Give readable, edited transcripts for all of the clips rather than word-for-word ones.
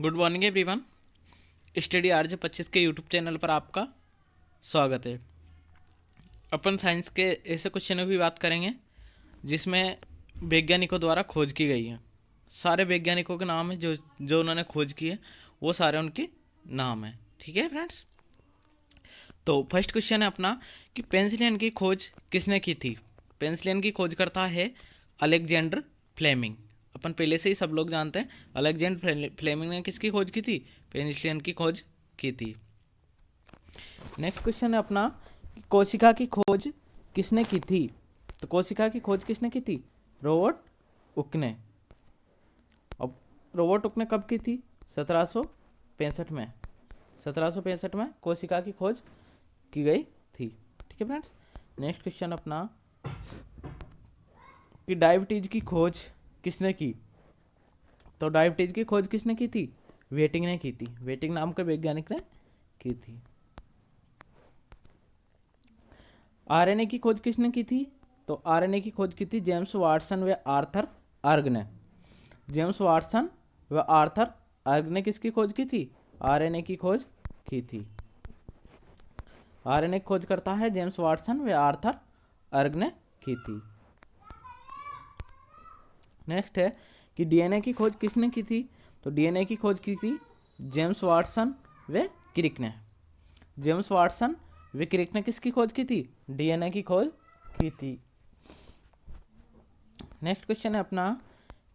Good morning everyone. Study RJ 25 के YouTube channel पर आपका स्वागत है। अपन साइंस के ऐसे क्वेश्चनों की बात करेंगे जिसमें वैज्ञानिकों द्वारा खोज की गई है। सारे वैज्ञानिकों के नाम है जो जो उन्होंने खोज की है, वो सारे उनके नाम है। ठीक है फ्रेंड्स, तो फर्स्ट क्वेश्चन है अपना कि पेनिसिलिन की खोज किसने की थी। पेनिसिलिन की खोज करता है अलेक्जेंडर फ्लेमिंग। अपन पहले से ही सब लोग जानते हैं अलेक्जेंडर फ्लेमिंग ने किसकी खोज की थी, पेनिसिलिन की खोज की थी। नेक्स्ट क्वेश्चन है अपना कि कोशिका की खोज किसने की थी। तो कोशिका की खोज किसने की थी, रॉबर्ट उक ने। अब रॉबर्ट उक ने कब की थी, 1765 में। 1765 में कोशिका की खोज की गई थी। ठीक है फ्रेंड्स, नेक्स्ट क्वेश्चन अपना कि डायबिटीज की खोज किसने की। तो डायबिटीज की खोज किसने की थी, वेटिंग ने की थी। वेटिंग नाम के वैज्ञानिक ने की थी। आरएनए की खोज किसने की थी। तो आरएनए की खोज की थी जेम्स वाटसन व आर्थर अर्ग ने। जेम्स वाटसन व आर्थर अर्ग ने किसकी खोज की थी, आरएनए की खोज की थी। आरएनए की खोज करता है जेम्स वाटसन व आर्थर अर्ग ने की थी। नेक्स्ट है कि डीएनए की खोज किसने की थी। तो डीएनए की खोज की थी जेम्स वाटसन व क्रिक ने। जेम्स वाटसन व क्रिक ने किसकी खोज की थी, डीएनए की खोज की थी। नेक्स्ट क्वेश्चन है अपना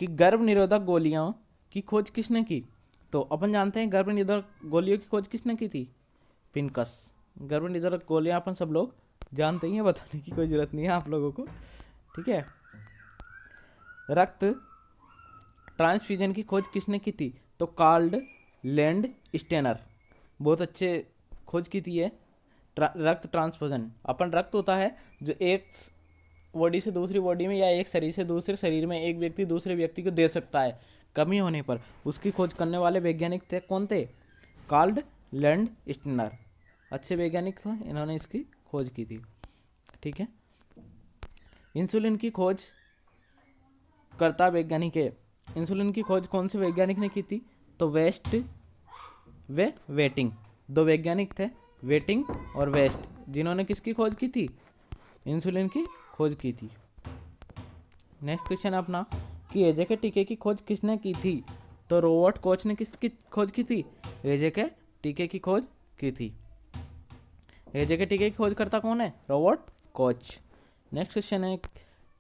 कि गर्भ निरोधक गोलियों की खोज किसने की। तो अपन जानते हैं गर्भ निरोधक गोलियों की खोज किसने की थी, पिनकस। गर्भ निरोधक गोलियां अपन सब लोग जानते ही हैं, बताने की कोई जरूरत नहीं है आप लोगों को। ठीक है, रक्त ट्रांसफ्यूजन की खोज किसने की थी। तो कार्ल लैंड स्टेनर, बहुत अच्छे खोज की थी ये। रक्त ट्रांसफ्यूजन, अपन रक्त होता है जो एक बॉडी से दूसरी बॉडी में या एक शरीर से दूसरे शरीर में एक व्यक्ति दूसरे व्यक्ति को दे सकता है कमी होने पर, उसकी खोज करने वाले वैज्ञानिक थे कौन थे, कार्ल लैंड स्टेनर। अच्छे वैज्ञानिक थे, इन्होंने इसकी खोज की थी। ठीक है, इंसुलिन की खोज करता वैज्ञानिक है। इंसुलिन की खोज कौन से वैज्ञानिक ने की थी। तो वेस्ट वे वेटिंग, दो वैज्ञानिक थे, वेटिंग और वेस्ट, जिन्होंने किसकी खोज की थी, इंसुलिन की खोज की थी। नेक्स्ट क्वेश्चन है अपना कि एजे के टीके की खोज किसने की थी। तो रॉबर्ट कोच ने किसकी खोज की थी, एजे के टीके की खोज की थी। एजे के टीके की खोज करता कौन है, रॉबर्ट कोच। नेक्स्ट क्वेश्चन है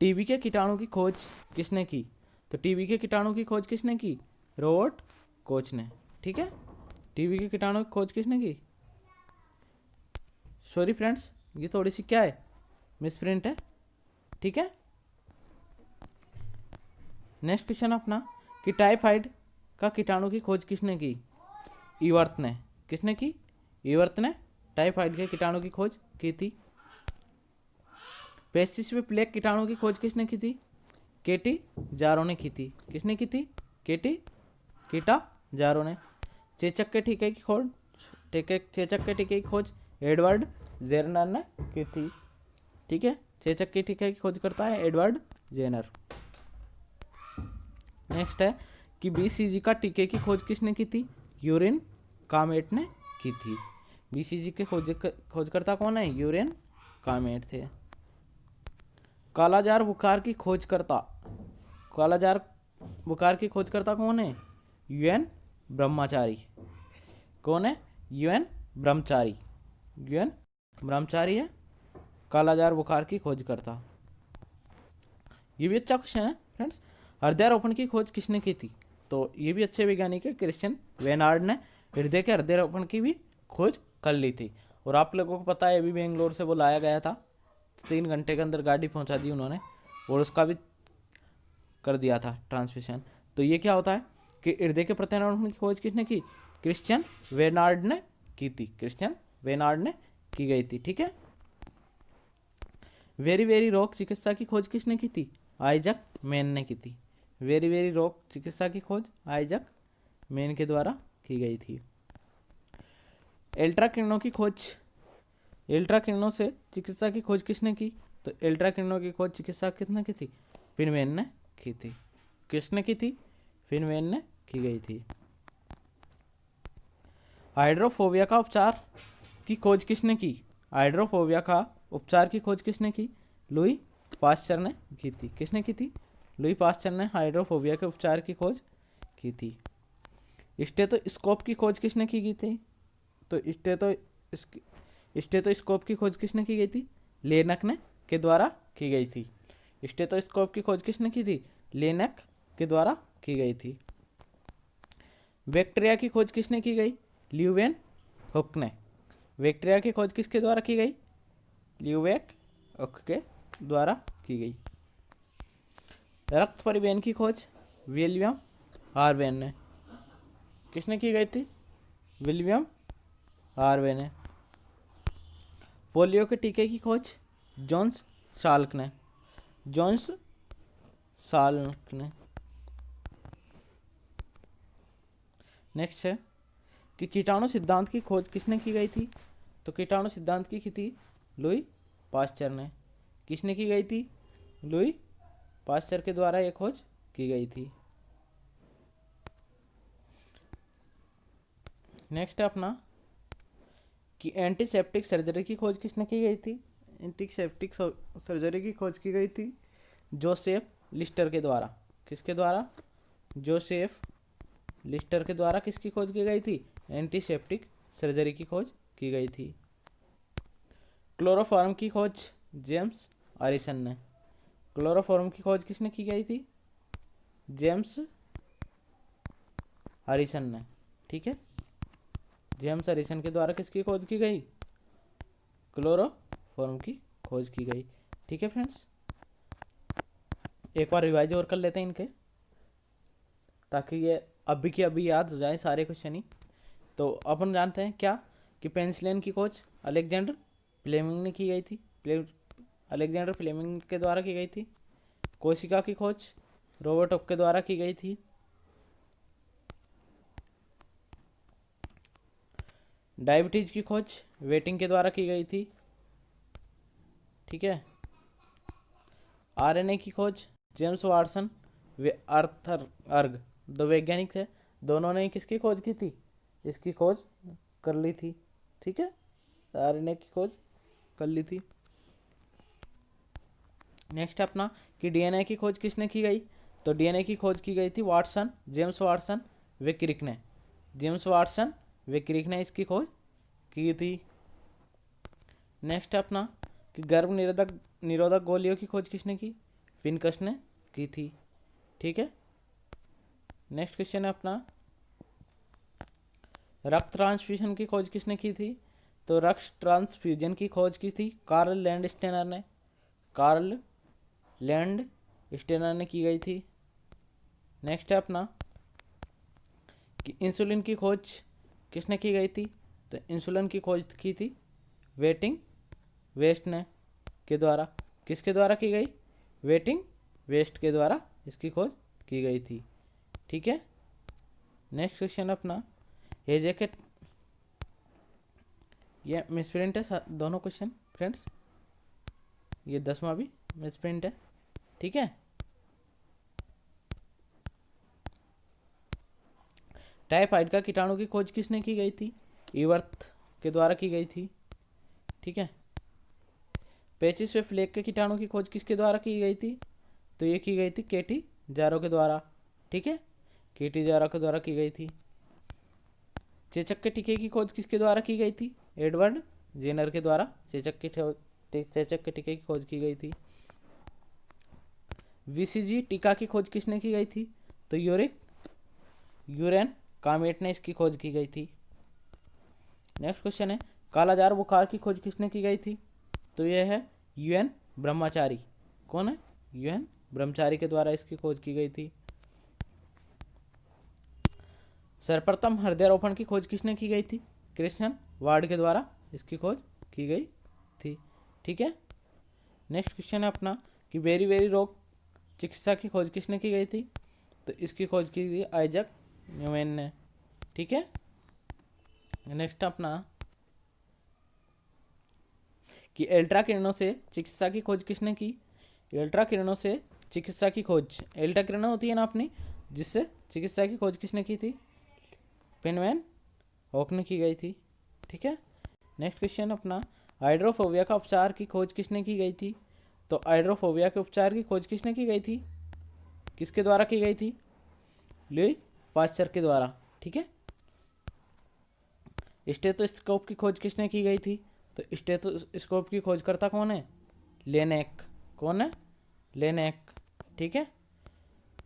टीबी के कीटाणु की खोज किसने की। तो टीबी के कीटाणु की खोज किसने की, रॉबर्ट कोच ने। ठीक है, टीबी के कीटाणु की खोज किसने की। सॉरी फ्रेंड्स, ये थोड़ी सी क्या है, मिसप्रिंट है। ठीक है, नेक्स्ट क्वेश्चन अपना कि टाइफाइड का कीटाणु की खोज किसने की, ईवर्त ने। किसने की, ईवर्त ने टाइफाइड के कीटाणु की खोज की थी। पेस्टिस में प्लेग कीटाणु की खोज किसने की थी, केटी जारो ने की थी। किसने की थी, केटी कीटा जारो ने। चेचक के टीके की खोज चेचक के टीके की खोज एडवर्ड जेनर ने की थी। ठीक है, चेचक के टीके की खोज करता है एडवर्ड जेनर। नेक्स्ट है कि बीसीजी का टीके की खोज किसने की थी, यूरिन कामेट ने की थी। बीसीजी के खोजकर्ता कौन है, यूरिन कामेट थे। कालाजार बुखार की खोजकर्ता, कालाजार बुखार की खोजकर्ता कौन है, यूएन ब्रह्मचारी। कौन है, यूएन ब्रह्मचारी। यूएन ब्रह्मचारी है कालाजार बुखार की खोज करता। ये भी अच्छा क्वेश्चन है फ्रेंड्स। हृदयारोपण की खोज किसने की थी। तो ये भी अच्छे वैज्ञानिक है, क्रिश्चियन वेनार्ड ने हृदय के हृदयारोपण की भी खोज कर ली थी। और आप लोगों को पता है अभी बेंगलोर से वो लाया गया था, 3 घंटे के अंदर गाड़ी पहुंचा दी उन्होंने, और उसका भी कर दिया था ट्रांसमिशन। तो ये क्या होता है कि हृदय के प्रत्यारोपण की खोज किसने की, क्रिश्चियन वेनार्ड ने की थी। क्रिश्चियन वेनार्ड ने की गई थी। ठीक है, वेरी वेरी रोग चिकित्सा की खोज किसने की थी, आइजक मैन ने की थी। वेरी वेरी रोग चिकित्सा की खोज आइजक मैन के द्वारा की गई थी। अल्ट्रा किरणों की खोज, अल्ट्रा किरणों से चिकित्सा की खोज किसने की। तो अल्ट्रा किरणों की खोज चिकित्सा किसने की थी, फिनमैन ने की थी। किसने की थी, फिनमैन ने की गई थी। हाइड्रोफोबिया का उपचार की खोज किसने की? हाइड्रोफोबिया का उपचार की खोज किसने की? लुई पास्चर ने की थी। किसने की थी? लुई पास्चर ने हाइड्रोफोबिया के उपचार की खोज की थी। स्टेथोस्कोप की खोज किसने की थी? तो स्टेथोस्कोप की खोज किसने की गई थी? लेनक ने के द्वारा की गई थी। स्टेथोस्कोप की खोज किसने की थी? लेनक के द्वारा की गई थी। बैक्टीरिया की खोज किसने की गई? ल्यूवेन हुक ने। बैक्टीरिया की खोज किसके द्वारा की गई? ल्यूवेक हुक के द्वारा की गई। रक्त परिवहन की खोज विलियम हार्वे ने। किसने की गई थी? विलियम हार्वे ने। पोलियो के टीके की खोज जॉन्स साल्क ने। जॉन्स साल्क ने। नेक्स्ट है कि कीटाणु सिद्धांत की खोज किसने की गई थी? तो कीटाणु सिद्धांत की थी लुई पास्चर ने। किसने की गई थी? लुई पास्चर के द्वारा यह खोज की गई थी। नेक्स्ट है अपना कि एंटीसेप्टिक सर्जरी की खोज किसने की गई थी? एंटीसेप्टिक सर्जरी की खोज की गई थी जोसेफ लिस्टर के द्वारा। किसके द्वारा? जोसेफ लिस्टर के द्वारा किसकी खोज की गई थी? एंटीसेप्टिक सर्जरी की खोज की गई थी। क्लोरोफॉर्म की खोज जेम्स अरिसन ने। क्लोरोफॉर्म की खोज किसने की गई थी? जेम्स अरिसन ने। ठीक है, जेम्स अरिसन के द्वारा किसकी खोज की गई? क्लोरोफॉर्म की खोज की गई। ठीक है फ्रेंड्स, एक बार रिवाइज और कर लेते हैं इनके, ताकि ये अभी की अभी याद हो जाए सारे क्वेश्चन ही। तो अपन जानते हैं क्या कि पेनिसिलिन की खोज अलेक्जेंडर फ्लेमिंग ने की गई थी। अलेक्जेंडर फ्लेमिंग के द्वारा की गई थी। कोशिका की खोज रॉबर्ट हुक के द्वारा की गई थी। डायबिटीज की खोज वेटिंग के द्वारा की गई थी। ठीक है, आरएनए की खोज जेम्स वाटसन वे आर्थर अर्ग, दो वैज्ञानिक थे, दोनों ने किसकी खोज की थी? इसकी खोज कर ली थी। ठीक है, आरएनए की खोज कर ली थी। नेक्स्ट अपना कि डीएनए की खोज किसने की गई? तो डीएनए की खोज की गई थी वाटसन, जेम्स वाटसन वे क्रिक ने। जेम्स वाटसन वे क्रिक ने इसकी खोज की थी। नेक्स्ट अपना कि गर्भ निरोधक गोलियों की खोज किसने की? फिनकस ने की थी। ठीक है, नेक्स्ट क्वेश्चन है अपना रक्त ट्रांसफ्यूजन की खोज किसने की थी? तो रक्त ट्रांसफ्यूजन की खोज की थी कार्ल लैंडस्टेनर ने। कार्ल लैंडस्टेनर ने की गई थी। नेक्स्ट है अपना कि इंसुलिन की खोज किसने की गई थी? तो इंसुलिन की खोज की थी वेटिंग वेस्ट ने के द्वारा। किसके द्वारा की गई? वेटिंग वेस्ट के द्वारा इसकी खोज की गई थी। ठीक है, नेक्स्ट क्वेश्चन अपना हेजेकेट, ये मिसप्रिंट है दोनों क्वेश्चन फ्रेंड्स, ये 10वां भी मिसप्रिंट है। ठीक है, टाइफाइड का कीटाणु की खोज किसने की गई थी? ईवर्थ के द्वारा की गई थी। ठीक है, पेचिस वे फ्लेक के कीटाणु की खोज किसके द्वारा की गई थी? तो ये की गई थी केटी जारो के द्वारा। ठीक है, केटी जारो के द्वारा की गई थी। चेचक के टीके की खोज किसके द्वारा की गई थी? एडवर्ड जेनर के द्वारा चेचक के टीके की खोज की गई थी। वीसीजी टीका की खोज किसने की गई थी? तो यूरेन कामेट ने इसकी खोज की गई थी। नेक्स्ट क्वेश्चन है कालाजार बुखार की खोज किसने की गई थी? तो यह है यूएन ब्रह्मचारी। कौन है? यूएन ब्रह्मचारी के द्वारा इसकी खोज की गई थी। सर्वप्रथम हृदयारोपण की खोज किसने की गई थी? कृष्णन वार्ड के द्वारा इसकी खोज की गई थी। ठीक है, नेक्स्ट क्वेश्चन है अपना कि बेरी बेरी रोग चिकित्सा की खोज किसने की गई थी? तो इसकी खोज की गई आइजक न्यूमैन ने। ठीक है, नेक्स्ट अपना कि अल्ट्रा किरणों से चिकित्सा की खोज किसने की? अल्ट्रा किरणों से चिकित्सा की खोज, अल्ट्रा किरणें होती है ना अपनी, जिससे चिकित्सा की खोज किसने की थी? पेनमैन हॉक ने की गई थी। ठीक है, नेक्स्ट क्वेश्चन अपना, हाइड्रोफोबिया का उपचार की खोज किसने की गई थी? तो हाइड्रोफोबिया के उपचार की खोज किसने की गई थी? किसके द्वारा की गई थी? लुई पाश्चर के द्वारा। ठीक है, स्टेथोस्कोप की खोज किसने की गई थी? तो स्टेथोस्कोप की खोजकर्ता कौन है? लेनेक। कौन है? लेनेक। ठीक है,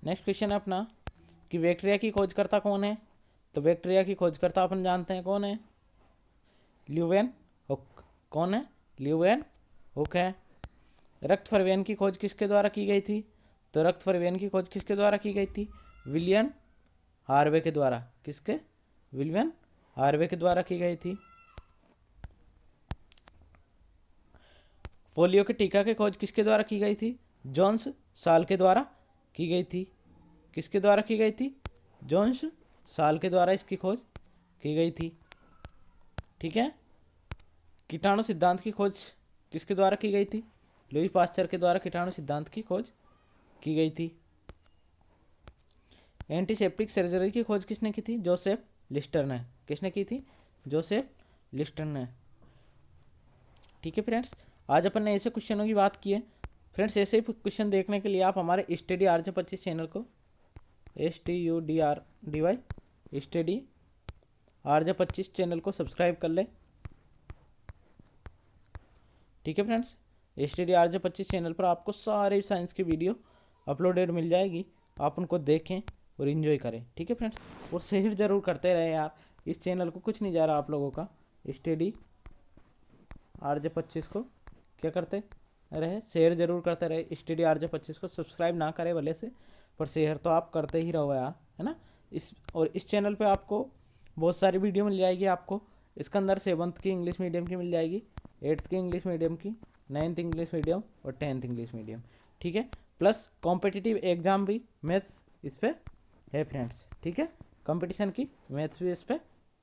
नेक्स्ट क्वेश्चन है अपना कि बैक्टीरिया की खोजकर्ता कौन है? तो बैक्टीरिया की खोजकर्ता अपन जानते हैं कौन है? Leeuwen hook. कौन है? ल्यूवेन हुक है। रक्त परिवहन की खोज किसके द्वारा की गई थी? तो रक्त परिवहन की खोज किसके द्वारा की गई थी? विलियम हार्वे के द्वारा। किसके? विलियम हार्वे के द्वारा की गई थी। पोलियो के टीका की खोज किसके द्वारा की गई थी? जॉन्स साल के द्वारा की गई थी। किसके द्वारा की गई थी? जॉन्स साल के द्वारा इसकी खोज की गई थी। ठीक है, कीटाणु सिद्धांत की खोज किसके द्वारा की गई थी? लुई पाश्चर के द्वारा कीटाणु सिद्धांत की खोज की गई थी। एंटीसेप्टिक सर्जरी की खोज किसने की थी? जोसेफ लिस्टर ने। किसने की थी? जोसेफ लिस्टर ने। ठीक है फ्रेंड्स, आज अपन ने ऐसे क्वेश्चनों की बात की है। फ्रेंड्स, ऐसे ही क्वेश्चन देखने के लिए आप हमारे स्टडी RJ25 चैनल को STUDRDY स्टडी RJ25 चैनल को सब्सक्राइब कर ले। ठीक है फ्रेंड्स, STD RJ25 चैनल पर आपको सारे साइंस की वीडियो अपलोडेड मिल जाएगी, आप उनको देखें और इन्जॉय करें। ठीक है फ्रेंड्स, और शेयर जरूर करते रहे यार, इस चैनल को कुछ नहीं जा रहा आप लोगों का। STD RJ25 को क्या करते रहे? शेयर जरूर करते रहे। STD RJ25 को सब्सक्राइब ना करें भले से, पर शेयर तो आप करते ही रहो यार, है ना। इस चैनल पे आपको बहुत सारी वीडियो मिल जाएगी आपको। इसके अंदर 7th की इंग्लिश मीडियम की मिल जाएगी, 8th की इंग्लिश मीडियम की, 9th इंग्लिश मीडियम और 10th इंग्लिश मीडियम। ठीक है, प्लस कॉम्पिटिटिव एग्जाम भी मैथ्स इस पर है फ्रेंड्स। ठीक है, कंपटीशन की मैथ्स भी इस पर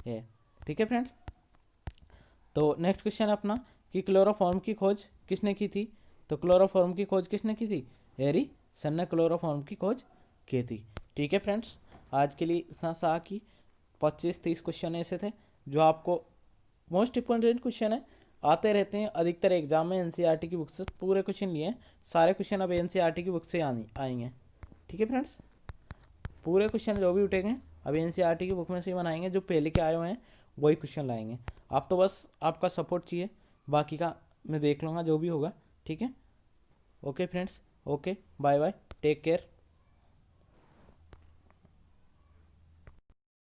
है। ठीक है फ्रेंड्स, तो नेक्स्ट क्वेश्चन अपना कि क्लोरोफॉर्म की खोज किसने की थी? तो क्लोरोफॉर्म की खोज किसने की थी? हैरिसन ने क्लोरोफॉर्म की खोज की थी। ठीक है फ्रेंड्स, आज के लिए इतना सा कि 25-30 क्वेश्चन ऐसे थे जो आपको मोस्ट इंपॉर्टेंट क्वेश्चन है, आते रहते हैं अधिकतर एग्जाम में। NCERT की बुक से पूरे क्वेश्चन लिए हैं, सारे क्वेश्चन अब NCERT की बुक से आएंगे। ठीक है फ्रेंड्स, पूरे क्वेश्चन जो भी उठेंगे अब NCERT की बुक में से ही बनाएंगे, जो पहले के आए हुए हैं वही क्वेश्चन लाएंगे। आप तो बस आपका सपोर्ट चाहिए, बाकी का मैं देख लूँगा जो भी होगा। ठीक है, okay friends, okay, bye bye, take care.